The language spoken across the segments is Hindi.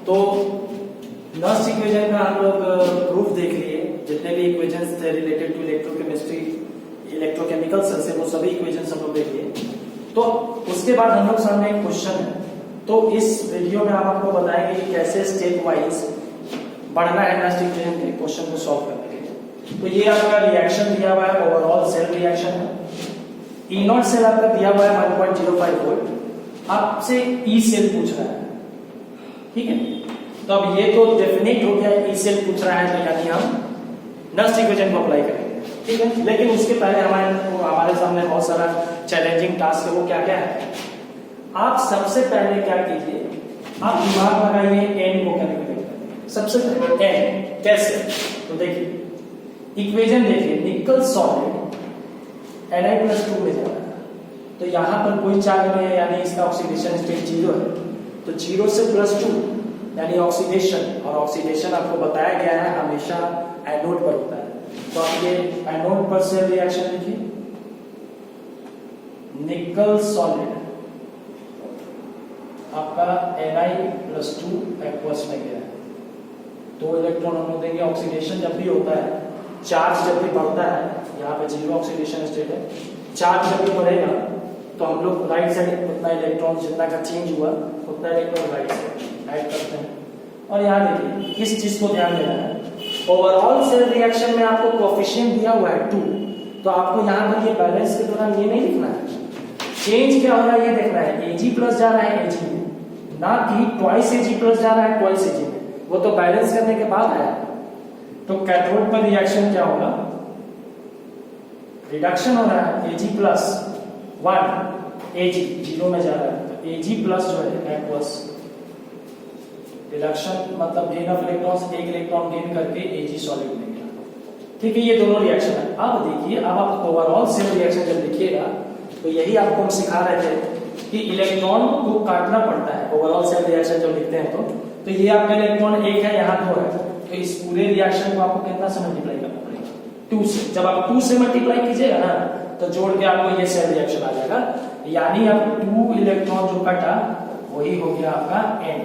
तो नर्स इक्वेशन का हम लोग प्रूफ देख लिए, जितने भी इक्वेशंस थे related to electrochemistry electrochemical cell से वो सभी इक्वेशंस हम लोग देख लिए। तो उसके बाद हम लोग सामने एक क्वेश्चन है, तो इस वीडियो में हम आपको बताएंगे कि कैसे स्टेप वाइज बढ़ना है नर्स इक्वेशन के क्वेश्चन को सॉल्व करने के लिए। तो ये आपका रिएक्शन दिया हुआ है, ओवरऑल सेल रिएक्शन है। ई नॉट सेल आपका दिया हुआ है 1.05 वोल्ट, आपसे ई सेल पूछ रहा है, ठीक है। तो अब ये तो डेफिनेट हो गया, ई सेल पूछ रहा है, तो यानी हम नर्स इक्वेशन को अप्लाई करेंगे, ठीक है। लेकिन उसके पहले हमारे सामने बहुत सारा चैलेंजिंग टास्क है। वो क्या क्या है, आप सबसे पहले क्या कीजिए, आप दिमाग लगाइए एन को कैलकुलेट करें। सबसे पहले एन कैसे, तो देखिए इक्वेशन देखिए, निकल सॉलिड Na+2 में जा रहा है, तो यहां पर कोई चार्ज नहीं है, यानी इसका ऑक्सीडेशन स्टेट 0 है। तो 0 से +2 यानी ऑक्सीडेशन, और ऑक्सीडेशन आपको बताया गया है हमेशा एनोड पर होता है। तो आप ये एनोड पर से रिएक्शन लिखिए, निकल सॉलिड आपका Na+2 एक्वस में गया है, 2 इलेक्ट्रॉन हम लोग देंगे। ऑक्सीडेशन जब भी होता है, चार्ज जब भी बढ़ता है, यहाँ पे 0 ऑक्सीडेशन स्टेट है, चार्ज जब भी बढ़ेगा तो हम लोग राइट साइड उतना इलेक्ट्रॉन जितना का चेंज हुआ उतना इलेक्ट्रॉन राइट साइड ऐड करते हैं। और यहाँ देखिए इस चीज को ध्यान देना है, ओवरऑल सेल रिएक्शन में आपको कोएफिशिएंट दिया हुआ है 2, तो आपको यहाँ पर ये बैलेंस के दौरान ये नहीं लिखना है, चेंज क्या हो रहा है ये देखना है। Ag प्लस जा रहा है Ag में, ना कि ट्वाइस Ag प्लस जा रहा है ट्वाइस Ag में, वो तो बैलेंस करने के बाद आया। तो कैथोड पर रिएक्शन क्या होगा, रिडक्शन हो रहा है, Ag+1 Ag 0 में जा रहा है, तो Ag+ जो है एक्वस, रिडक्शन मतलब गेन ऑफ इलेक्ट्रॉन्स, एक इलेक्ट्रॉन गेन करके Ag सॉलिड में गया, ठीक है। ये दोनों रिएक्शन है। अब देखिए, अब आप ओवरऑल सेल रिएक्शन जब लिखिएगा तो यही आपको हम सिखा रहे थे कि इलेक्ट्रॉन को काटना पड़ता है ओवरऑल सेल रिएक्शन जब लिखते हैं तो ये आपका इलेक्ट्रॉन 1 है, यहाँ 2 है, तो इस पूरे रिएक्शन को आपको कितना से मल्टीप्लाई करना पड़ेगा, 2 से। जब आप 2 से मल्टीप्लाई कीजिएगा ना तो जोड़ के आपको ये सेल रिएक्शन आ जाएगा, यानी अब 2 इलेक्ट्रॉन जो कटा वही हो गया आपका n।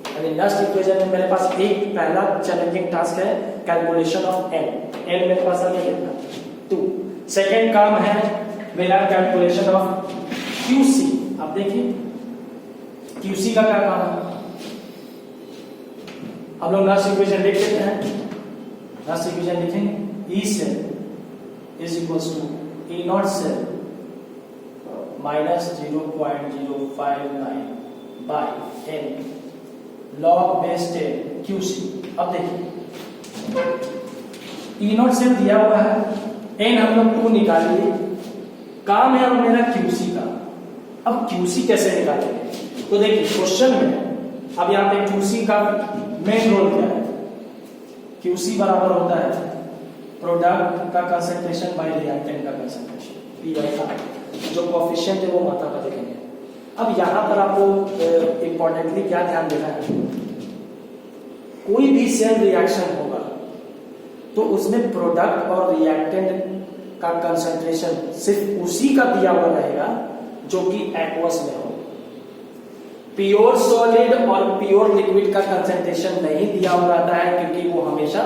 यानी नेक्स्ट इक्वेशन में मेरे पास एक पहला चैलेंजिंग टास्क है कैलकुलेशन ऑफ n मेरे पास आ गया कितना 2। सेकेंड काम है मेरा कैलकुलेशन ऑफ QC। अब देखिए QC का क्या काम है, हम लोग नेक्स्ट इक्वेशन लिख लेते हैं। नेक्स्ट इक्वेशन लिखेंगे, E cell is equals to E not cell -0.059 by n log base 10 QC। अब देखिए E नॉट सेल दिया हुआ है, n हम लोग 2 निकाल लिए, काम है अब मेरा QC का। अब QC कैसे निकालेंगे, तो देखिए क्वेश्चन में अब यहाँ पे QC का मेन रोल क्या है, QC बराबर होता है प्रोडक्ट का कंसंट्रेशन बाय रिएक्टेंट का कंसंट्रेशन, P/R। जो कोएफिशिएंट है वो मात्रा का देखेंगे। अब यहाँ पर आपको इंपॉर्टेंटली क्या ध्यान देना है, कोई भी सेल रिएक्शन होगा तो उसमें प्रोडक्ट और रिएक्टेंट का कंसंट्रेशन सिर्फ उसी का दिया हुआ रहेगा जो कि एक्वस में हो। प्योर सॉलिड और प्योर लिक्विड का कंसंट्रेशन नहीं दिया हुआ रहता है, क्योंकि वो हमेशा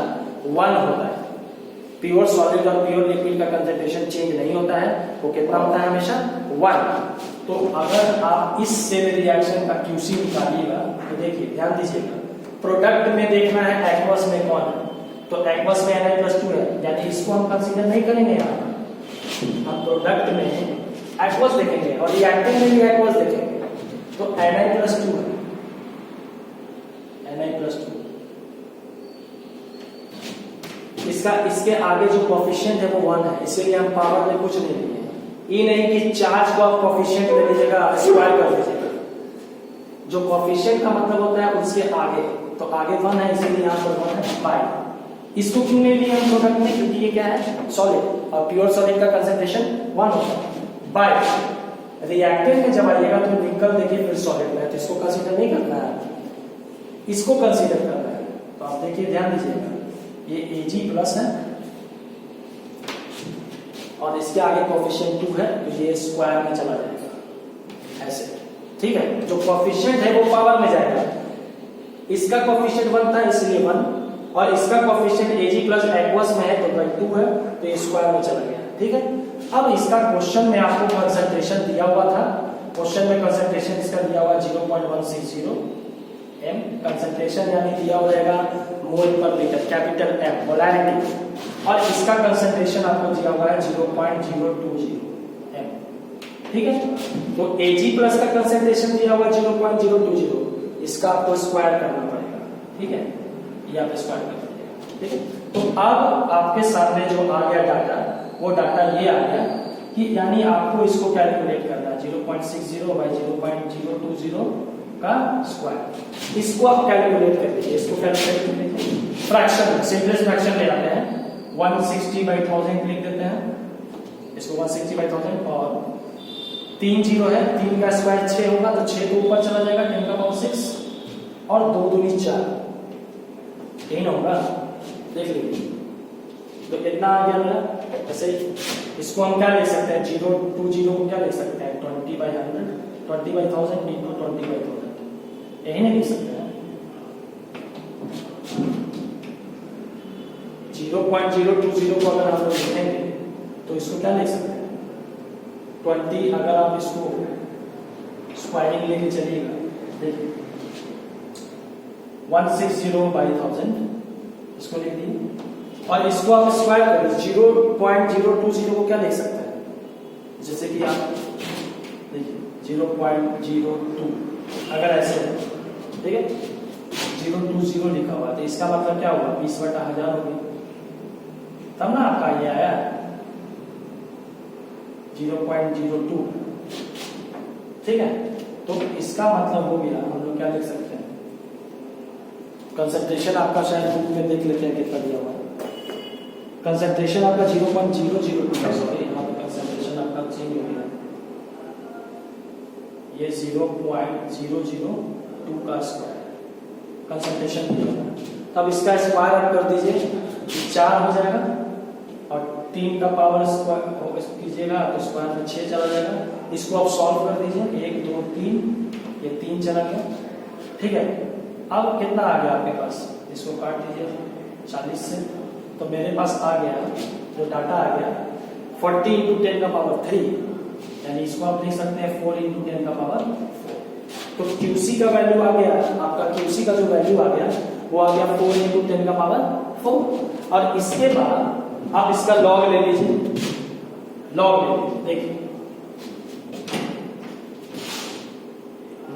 1 होता है। प्योर सॉलिड और प्योर लिक्विड का कंसंट्रेशन चेंज नहीं होता है, वो कितना होता है हमेशा 1। तो अगर आप इस सेल रिएक्शन का QC निकालिएगा तो देखिए ध्यान दीजिएगा, प्रोडक्ट में देखना है एक्वस में कौन है, तो एक्वस में Na+2 है, यानी इसको हम कंसीडर नहीं करेंगे। यहाँ हम प्रोडक्ट में एक्वस देखेंगे और रिएक्टेंट में भी एक्वस देखेंगे, तो Na+2 है, Na+2। इसके आगे जो कोएफिशिएंट है वो 1 है, इसीलिए हम पावर में कुछ नहीं लिए। ये नहीं कि चार्ज को आप कोएफिशिएंट ले लीजिएगा, स्क्वायर कर लीजिएगा। जो कोएफिशिएंट का मतलब होता है उसके आगे, तो आगे 1 है, इसीलिए यहाँ पर 1 है बाय। इसको क्यों नहीं लिया हम प्रोडक्ट में, क्योंकि ये क्या है सॉलिड, और प्योर सॉलिड का कंसंट्रेशन 1 होता है बाय। रिएक्टेंट में जब आइएगा तो निकल देखिए फिर सॉलिड में, तो इसको कंसीडर नहीं करना है, इसको कंसीडर करना है। तो आप देखिए ध्यान दीजिएगा, ये Ag+ है और इसके आगे कोएफिशिएंट 2 है, तो ये स्क्वायर में चला जाएगा ऐसे, ठीक है। जो कोएफिशिएंट है वो पावर में जाएगा, इसका कोफिशिएंट 1 था इसलिए 1, और इसका कोफिशिएंट Ag प्लस एक्वस में है तो भाई 2 है, तो ये स्क्वायर में चला गया। ठीक है, अब इसका क्वेश्चन में आपको कंसंट्रेशन दिया हुआ था, क्वेश्चन में कंसंट्रेशन इसका दिया हुआ 0.160 m, कंसंट्रेशन यानी दिया हो जाएगा मोल पर लीटर, कैपिटल M मोलैरिटी, और इसका कंसंट्रेशन आपको दिया हुआ है 0.020 m। ठीक है, तो Ag प्लस का कंसंट्रेशन दिया हुआ 0.020, इसका आपको स्क्वायर करना पड़ेगा। ठीक है, ये आप स्क्वायर कर दीजिएगा। ठीक है, तो अब आपके सामने जो आ गया डाटा, वो डाटा ये आ गया कि यानी आपको इसको कैलकुलेट करना है 0.60 बाई 0.020 का स्क्वायर, इसको आप कैलकुलेट कर लीजिए। इसको कैलकुलेट कर लीजिए फ्रैक्शन में, सिंपलेस्ट फ्रैक्शन ले आते हैं, 160 बाई 1000 लिख देते हैं, इसको 160 बाई 1000, और 3 जीरो है, 3 का स्क्वायर 6 होगा, तो 6 को ऊपर चला जाएगा 10 का पावर 6, और 2 दूनी 4, 3 होगा, देख लीजिए, तो कितना आ गया मेरा। ऐसे इसको हम क्या लिख सकते हैं, 020 को क्या लिख सकते हैं, 20 बाई 100, 20 बाई 1000 इंटू 20 बाई 1000, यही नहीं लिख सकते हैं। 0.020 को अगर हम लोग लिखेंगे तो इसको क्या लिख सकते हैं, 20, अगर आप इसको स्क्वायरिंग लेके चलिएगा, देखिए 160 बाई 1000, इसको लिख दिए, और इसको आप स्क्वायर करें 0.020 को क्या लिख सकते हैं, जैसे कि आप देखिए 0.02, अगर ऐसे, ठीक है 020 लिखा हुआ, तो इसका मतलब क्या हुआ, 20/1000 हो गया, तब ना आपका ये आया 0.02। ठीक है, तो इसका मतलब हो गया, हम लोग क्या लिख सकते हैं, कंसंट्रेशन आपका शायद बुक में देख लेते हैं कितना दिया हुआ है, कंसंट्रेशन आपका 0.002, सॉरी यहाँ पे कंसंट्रेशन आपका चेंज हो गया, ये 0.002 का स्क्वायर कंसंट्रेशन दिया हुआ है। तब इसका स्क्वायर आप कर दीजिए, 4 हो जाएगा, और 3 का पावर स्क्वायर कीजिएगा तो स्क्वायर में 6 चला जाएगा, इसको आप सॉल्व कर दीजिए, 1 2 3, ये 3 चला गया। ठीक है, अब कितना आ गया आपके पास, इसको काट दीजिए 40 से, तो मेरे पास आ गया जो डाटा आ गया 40 इंटू 10 का पावर 3, यानी इसको आप लिख सकते हैं 4 इंटू 10 का पावर 4। तो QC का वैल्यू आ गया, आपका QC का जो वैल्यू आ गया वो आ गया 4 इंटू 10 का पावर 4, और इसके बाद आप इसका लॉग ले लीजिए, लॉग ले लीजिए, देखिए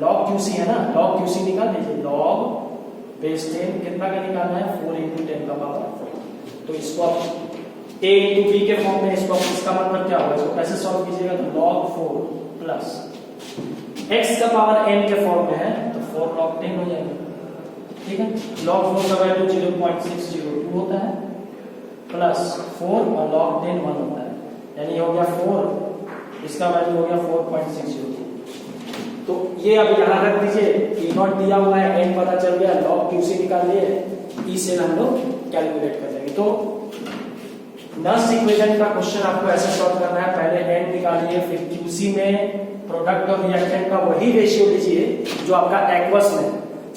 लॉग QC है ना, लॉग QC निकाल लीजिए, लॉग बेस 10 कितना का निकालना है, 4 इंटू 10 का पावर 4। तो इसको आप a इंटू b के फॉर्म में, इसको इसका मतलब क्या होगा, इसको कैसे सॉल्व कीजिएगा, तो log 4 प्लस x का पावर n के फॉर्म में है, तो 4 log 10 हो जाएगा। ठीक है, log 4 का वैल्यू 0.602 होता है, प्लस 4 और log 10 1 होता है, यानी हो गया 4, इसका वैल्यू हो गया 4.602। तो ये अब यहाँ रख दीजिए, E0 दिया हुआ है, n पता चल गया, log QC निकाल लिए, E से हम लोग कैलकुलेट कर देंगे। तो नस्ट इक्वेशन का क्वेश्चन आपको ऐसे सॉल्व करना है, पहले n निकालिए, फिर QC में प्रोडक्ट और रिएक्टेंट का वही रेशियो लीजिए जो आपका एक्वस में,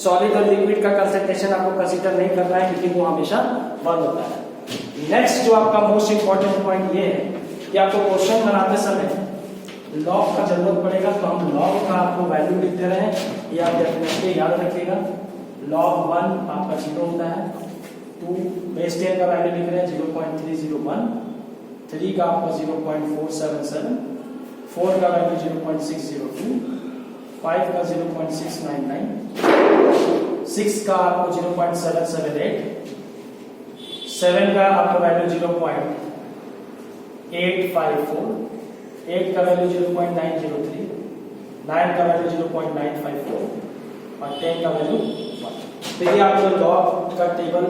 सॉलिड और लिक्विड का कंसंट्रेशन आपको कंसीडर नहीं करना है क्योंकि वो हमेशा 1 होता है। नेक्स्ट जो आपका मोस्ट इंपॉर्टेंट पॉइंट ये है कि आपको क्वेश्चन बनाते समय लॉग का जरूरत पड़ेगा, तो हम लॉग का आपको वैल्यू लिखते रहे, ये आप डेफिनेटली याद रखिएगा। log 1 आपका 0 होता है, 2 बेस 10 का वैल्यू लिख रहे हैं 0.301, 3 का आपका 0.477, 4 का वैल्यू 0.602, 5 का 0.699, 6 का आपको 0.778, 7 का आपका वैल्यू 0.854, 8 का वैल्यू 0.903, 9 का वैल्यू 0.954, और 10 का वैल्यू 1। तो ये आपको लॉग का टेबल,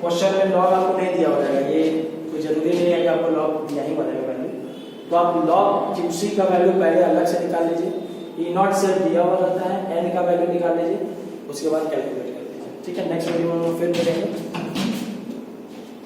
क्वेश्चन में लॉग आपको नहीं दिया हो जाएगा, ये कोई जरूरी नहीं है कि आपको लॉग दिया ही बनेगा वैल्यू, तो आप लॉग QC का वैल्यू पहले अलग से निकाल लीजिए, E0 से दिया हुआ रहता है, n का वैल्यू निकाल लीजिए, उसके बाद कैलकुलेट कर लीजिए। ठीक है, नेक्स्ट वीडियो में फिर मिलेंगे।